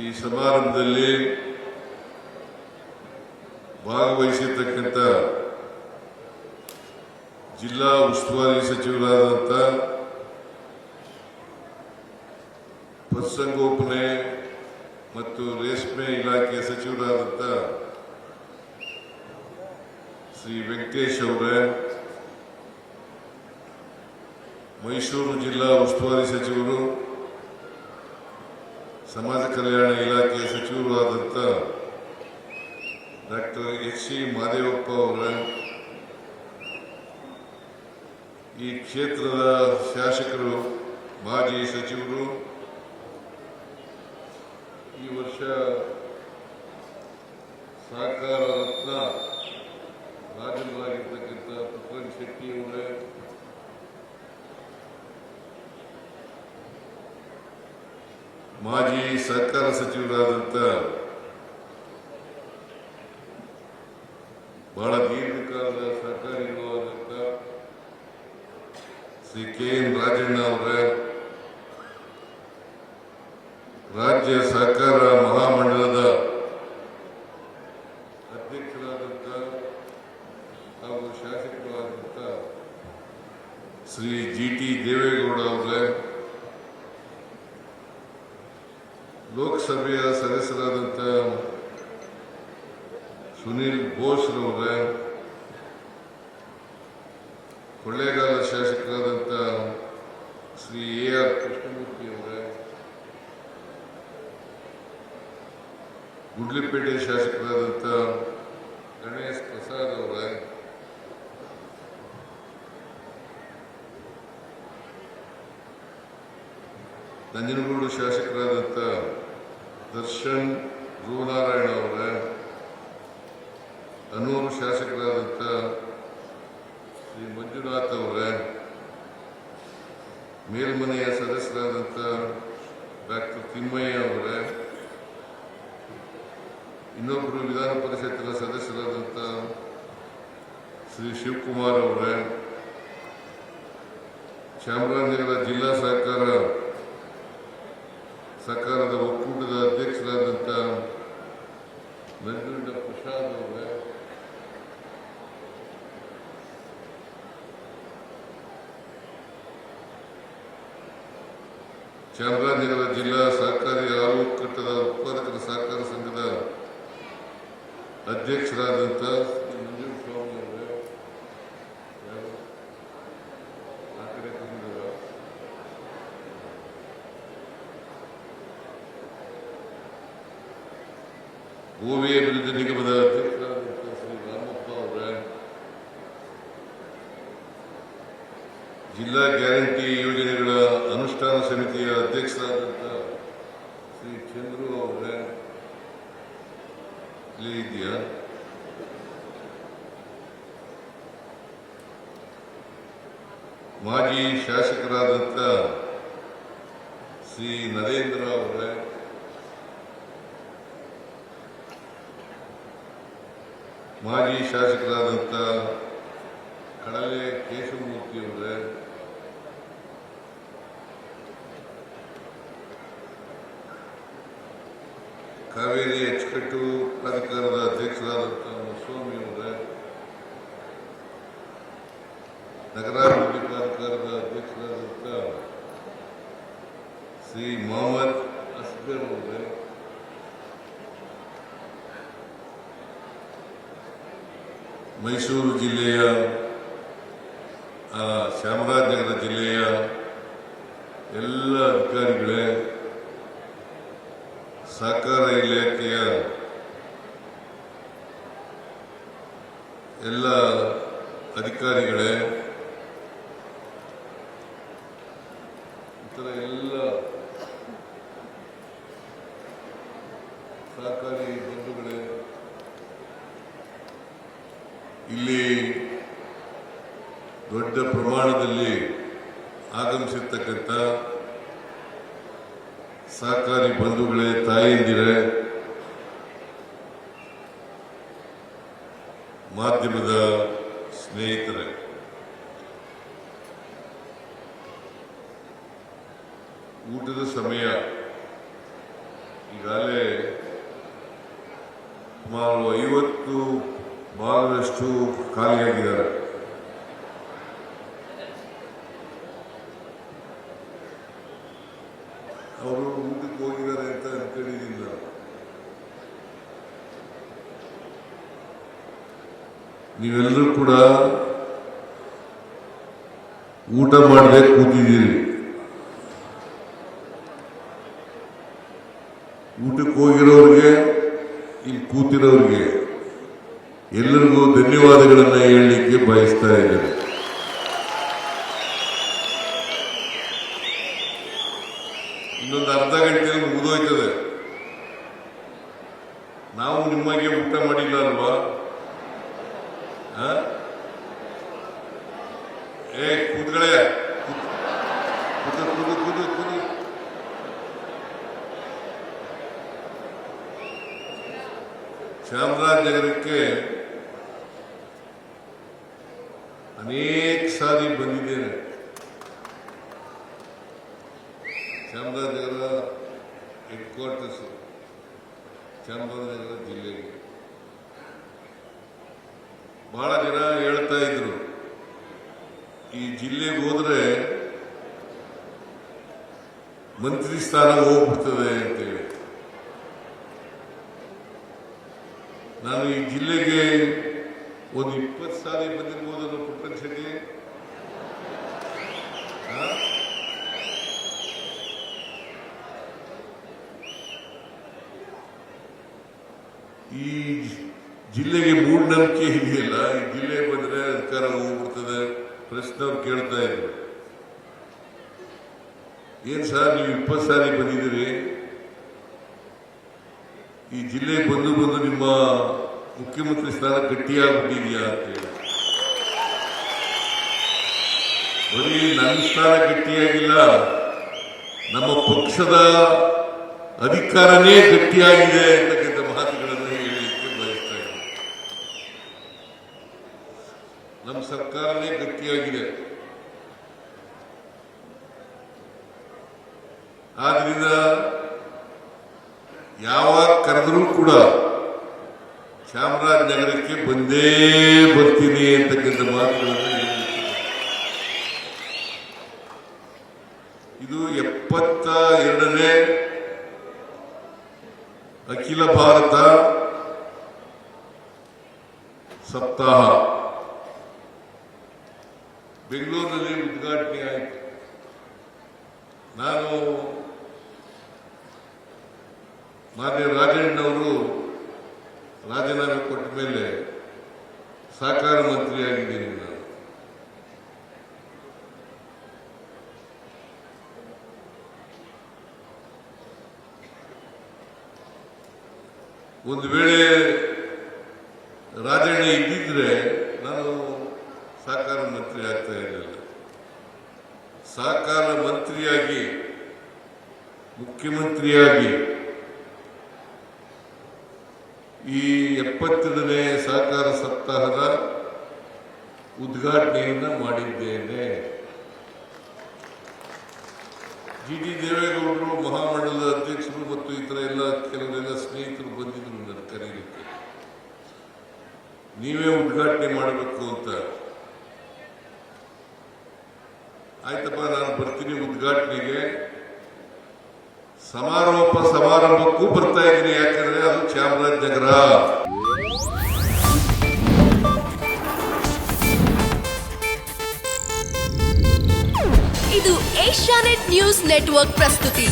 ಈ ಸಮಾರಂಭದಲ್ಲಿ ಭಾಗವಹಿಸಿರ್ತಕ್ಕಂಥ ಜಿಲ್ಲಾ ಉಸ್ತುವಾರಿ ಸಚಿವರಾದಂಥ ಪಶುಸಂಗೋಪನೆ ಮತ್ತು ರೇಷ್ಮೆ ಇಲಾಖೆ ಸಚಿವರಾದಂಥ ಶ್ರೀ ವೆಂಕಟೇಶ್ ಅವರೇ, ಮೈಸೂರು ಜಿಲ್ಲಾ ಉಸ್ತುವಾರಿ ಸಚಿವರು ಸಮಾಜ ಕಲ್ಯಾಣ ಇಲಾಖೆ ಸಚಿವರು ಆದಂಥ ಡಾಕ್ಟರ್ ಎಚ್.ಸಿ. ಮಹದೇವಪ್ಪ ಅವರೇ, ಈ ಕ್ಷೇತ್ರದ ಶಾಸಕರು, ಮಾಜಿ ಸಚಿವರು, ಈ ವರ್ಷ ಸಹಕಾರ ರತ್ನ ರಾಜರಾಗಿರ್ತಕ್ಕಂಥ ಪುಟ್ಟರಂಗ ಶೆಟ್ಟಿ ಅವರೇ, ಮಾಜಿ ಸಹಕಾರ ಸಚಿವರಾದಂಥ ಬಹಳ ದೀರ್ಘಕಾಲದ ಸಹಕಾರಿಗಳು ಆದಂಥ ಶ್ರೀ ಕೆ.ಎನ್. ರಾಜಣ್ಣ ಅವರೇ, ರಾಜ್ಯ ಸಹಕಾರ ಮಹಾಮಂಡಲದ ಅಧ್ಯಕ್ಷರಾದಂಥ ಹಾಗೂ ಶಾಸಕರಾದಂಥ ಶ್ರೀ ಜಿ.ಟಿ. ದೇವೇಗೌಡ ಅವರೇ, ಲೋಕಸಭೆಯ ಸದಸ್ಯರಾದಂಥ ಸುನೀಲ್ ಬೋಸ್ರವರೇ, ಕೊಳ್ಳೇಗಾಲ ಶಾಸಕರಾದಂಥ ಶ್ರೀ ಎ.ಆರ್. ಕೃಷ್ಣಮೂರ್ತಿ ಅವರೇ, ಗುಡ್ಲಿಪೇಟೆ ಶಾಸಕರಾದಂಥ ಗಣೇಶ್ ಪ್ರಸಾದ್ ಅವರೇ, ನಂಜನಗೂಡು ಶಾಸಕರಾದಂಥ ದರ್ಶನ್ ಧ್ರುವನಾರಾಯಣ ಅವರೇ, ಅನೂರು ಶಾಸಕರಾದಂಥ ಶ್ರೀ ಮಂಜುನಾಥ್ ಅವರೇ, ಮೇಲ್ಮನೆಯ ಸದಸ್ಯರಾದಂಥ ಡಾಕ್ಟರ್ ತಿಮ್ಮಯ್ಯ ಅವರೇ, ಇನ್ನೊಬ್ಬರು ವಿಧಾನ ಪರಿಷತ್ತಿನ ಸದಸ್ಯರಾದಂಥ ಶ್ರೀ ಶಿವಕುಮಾರ್ ಅವರೇ, ಚಾಮರಾಜನಗರ ಜಿಲ್ಲಾ ಸಹಕಾರದ ಒಕ್ಕೂಟದ ಅಧ್ಯಕ್ಷರಾದಂಥ ನಂಜುಂಡ ಪ್ರಸಾದ್ ಅವರೇ, ಚಾಮರಾಜನಗರ ಜಿಲ್ಲಾ ಸಹಕಾರಿ ಹಾಲು ಒಕ್ಕೂಟದ ಉತ್ಪಾದಕರ ಸಹಕಾರ ಸಂಘದ ಅಧ್ಯಕ್ಷರಾದಂಥ ಮಂಜುಸ್ವಾಮಿ ಅವರೇ, ಆ ಕಡೆ ಗೋವಿ ಅಭಿವೃದ್ಧಿ ನಿಗಮದ ಅಧ್ಯಕ್ಷರಾದಂಥ ಶ್ರೀ ರಾಮಪ್ಪ ಅವರೇ, ಜಿಲ್ಲಾ ಗ್ಯಾರಂಟಿ ಯೋಜನೆಗಳ ಅನುಷ್ಠಾನ ಸಮಿತಿಯ ಅಧ್ಯಕ್ಷರಾದಂಥ ಶ್ರೀ ಚಂದ್ರು ಅವರೇ, ಇಲ್ಲಿ ಇದೆಯಾ, ಮಾಜಿ ಶಾಸಕರಾದಂಥ ಶ್ರೀ ನರೇಂದ್ರ ಅವರೇ, ಮಾಜಿ ಶಾಸಕರಾದಂಥ ಕಳಲೆ ಕೇಶವಮೂರ್ತಿ ಅವರೇ, ಕಾವೇರಿ ಅಚ್ಚುಕಟ್ಟು ಪ್ರಾಧಿಕಾರದ ಅಧ್ಯಕ್ಷರಾದಂಥ ಸ್ವಾಮಿ ಅವರೇ, ನಗರಾಭಿವೃದ್ಧಿ ಪ್ರಾಧಿಕಾರದ ಅಧ್ಯಕ್ಷರಾದಂಥ ಶ್ರೀ ಮೊಹಮ್ಮದ್ ಅಸ್ಗರ್ ಅವರೇ, ಮೈಸೂರು ಜಿಲ್ಲೆಯ ಚಾಮರಾಜನಗರ ಜಿಲ್ಲೆಯ ಎಲ್ಲ ಅಧಿಕಾರಿಗಳೇ, ಸಹಕಾರ ಇಲಾಖೆಯ ಎಲ್ಲ ಅಧಿಕಾರಿಗಳೇ, ಇತರ ಎಲ್ಲ ಸಹಕಾರಿ ಬಂಧುಗಳೇ, ಇಲ್ಲಿ ದೊಡ್ಡ ಪ್ರಮಾಣದಲ್ಲಿ ಆಗಮಿಸಿರ್ತಕ್ಕಂಥ ಸಹಕಾರಿ ಬಂಧುಗಳೇ, ತಾಯಂದಿರೇ, ಮಾಧ್ಯಮದ ಸ್ನೇಹಿತರೆ, ಊಟದ ಸಮಯ ಈಗಾಗಲೇ ಸುಮಾರು 50 ಭಾಗದಷ್ಟು ಖಾಲಿಯಾಗಿದ್ದಾರೆ. ಅವರು ಊಟಕ್ಕೆ ಹೋಗಿದ್ದಾರೆ ಅಂತ ಅನ್ಕೊಂಡಿದ್ದೀನಿ ನಾನು. ನೀವೆಲ್ಲರೂ ಕೂಡ ಊಟ ಮಾಡದೆ ಕೂತಿದ್ದೀರಿ. ಊಟಕ್ಕೆ ಹೋಗಿರೋರಿಗೆ, ಇಲ್ಲಿ ಕೂತಿರೋರಿಗೆ ಎಲ್ಲರಿಗೂ ಧನ್ಯವಾದಗಳನ್ನು ಹೇಳಲಿಕ್ಕೆ ಬಯಸ್ತಾ ಇದ್ದೇನೆ. ಇನ್ನೊಂದು ಅರ್ಧ ಗಂಟೆಯಲ್ಲಿ ಮುಗಿದೋಯ್ತದೆ. ನಾವು ನಿಮಗೆ ಊಟ ಮಾಡಿಲ್ಲ ಅಲ್ವಾ? ಕೂತ್ಗಳೇ, ಕೂತು. ಚಾಮರಾಜನಗರಕ್ಕೆ ಅನೇಕ ಸಾರಿ ಬಂದಿದ್ದೇನೆ. ಚಾಮರಾಜನಗರ ಹೆಡ್ ಕ್ವಾರ್ಟರ್ಸ್, ಚಾಮರಾಜನಗರ ಜಿಲ್ಲೆಗೆ ಬಹಳ ಜನ ಹೇಳ್ತಾ ಇದ್ರು, ಈ ಜಿಲ್ಲೆಗೆ ಹೋದ್ರೆ ಮಂತ್ರಿ ಸ್ಥಾನ ಹೋಗ್ಬಿಡ್ತದೆ ಅಂತೇಳಿ. ನಾನು ಈ ಜಿಲ್ಲೆಗೆ ಒಂದು 20 ಸಾರಿ ಬಂದಿರ್ಬೋದನ್ನು ಪುಟ್ಟಣ ಶೆಟ್ಟಿ. ಈ ಜಿಲ್ಲೆಗೆ ಮೂಢನಂಬಿಕೆ ಇದೆಯಲ್ಲ, ಈ ಜಿಲ್ಲೆ ಬಂದ್ರೆ ಅಧಿಕಾರ ಹೋಗ್ಬಿಡ್ತದೆ. ಪ್ರಶ್ನವ್ರು ಕೇಳ್ತಾ ಇದ್ರು, ಏನ್ ಸರ್ ನೀವು 20 ಸಾರಿ ಬಂದಿದ್ದೀರಿ, ಈ ಜಿಲ್ಲೆ ಬಂದು ನಿಮ್ಮ ಮುಖ್ಯಮಂತ್ರಿ ಸ್ಥಾನ ಗಟ್ಟಿಯಾಗ್ಬಿಟ್ಟಿದೆಯಾ ಅಂತೇಳಿ. ಬರೀ ನನ್ನ ಸ್ಥಾನ ಗಟ್ಟಿಯಾಗಿಲ್ಲ, ನಮ್ಮ ಪಕ್ಷದ ಅಧಿಕಾರನೇ ಗಟ್ಟಿಯಾಗಿದೆ ಅಂತಕ್ಕಂಥ ಮಾತುಗಳನ್ನು ಹೇಳಲಿಕ್ಕೆ ಬಯಸ್ತಾ ಇದ್ದೀನಿ. ನಮ್ಮ ಸರ್ಕಾರನೇ ಗಟ್ಟಿಯಾಗಿದೆ. ಆದ್ರಿಂದ ಯಾವಾಗ ಕರೆದರೂ ಕೂಡ ಚಾಮರಾಜನಗರಕ್ಕೆ ಬಂದೇ ಬರ್ತೀನಿ ಅಂತಕ್ಕಂಥ ಮಾತುಗಳನ್ನು ಹೇಳಲಿಕ್ಕೆ. ಇದು 72ನೇ ಅಖಿಲ ಭಾರತ ಸಪ್ತಾಹ ಬೆಂಗಳೂರಿನಲ್ಲಿ ಉದ್ಘಾಟನೆ ಆಯಿತು. ನಾನು ಮಾನ್ಯ ರಾಜಣ್ಣವರು ರಾಜೀನಾಮೆ ಕೊಟ್ಟ ಮೇಲೆ ಸಹಕಾರ ಮಂತ್ರಿಯಾಗಿದ್ದೀನಿ. ನಾನು ಒಂದು ವೇಳೆ ರಾಜಣ್ಣ ಇದ್ದಿದ್ರೆ ನಾನು ಸಹಕಾರ ಮಂತ್ರಿ ಆಗ್ತಾ ಇರಲಿಲ್ಲ. ಸಹಕಾರ ಮಂತ್ರಿಯಾಗಿ, ಮುಖ್ಯಮಂತ್ರಿಯಾಗಿ ಈ 72ನೇ ಸಹಕಾರ ಸಪ್ತಾಹದ ಉದ್ಘಾಟನೆಯನ್ನು ಮಾಡಿದ್ದೇನೆ. ಜಿಟಿ ದೇವೇಗೌಡರು, ಮಹಾಮಂಡಲದ ಅಧ್ಯಕ್ಷರು ಮತ್ತು ಇತರ ಕೆಲವರೆಲ್ಲ ಸ್ನೇಹಿತರು ಬಂದಿದ್ರು ನನ್ನ ಕರೀಲಿಕ್ಕೆ, ನೀವೇ ಉದ್ಘಾಟನೆ ಮಾಡಬೇಕು ಅಂತ. ಆಯ್ತಪ್ಪ, ನಾನು ಬರ್ತೀನಿ ಉದ್ಘಾಟನೆಗೆ. ಸಮಾರಂಭಕ್ಕೂ ಬರ್ತಾ ಇದ್ದೀನಿ, ಯಾಕಂದ್ರೆ ಅದು ಚಾಮರಾಜನಗರ. ಇದು ಏಷ್ಯಾನೆಟ್ ನ್ಯೂಸ್ ನೆಟ್ವರ್ಕ್ ಪ್ರಸ್ತುತಿ.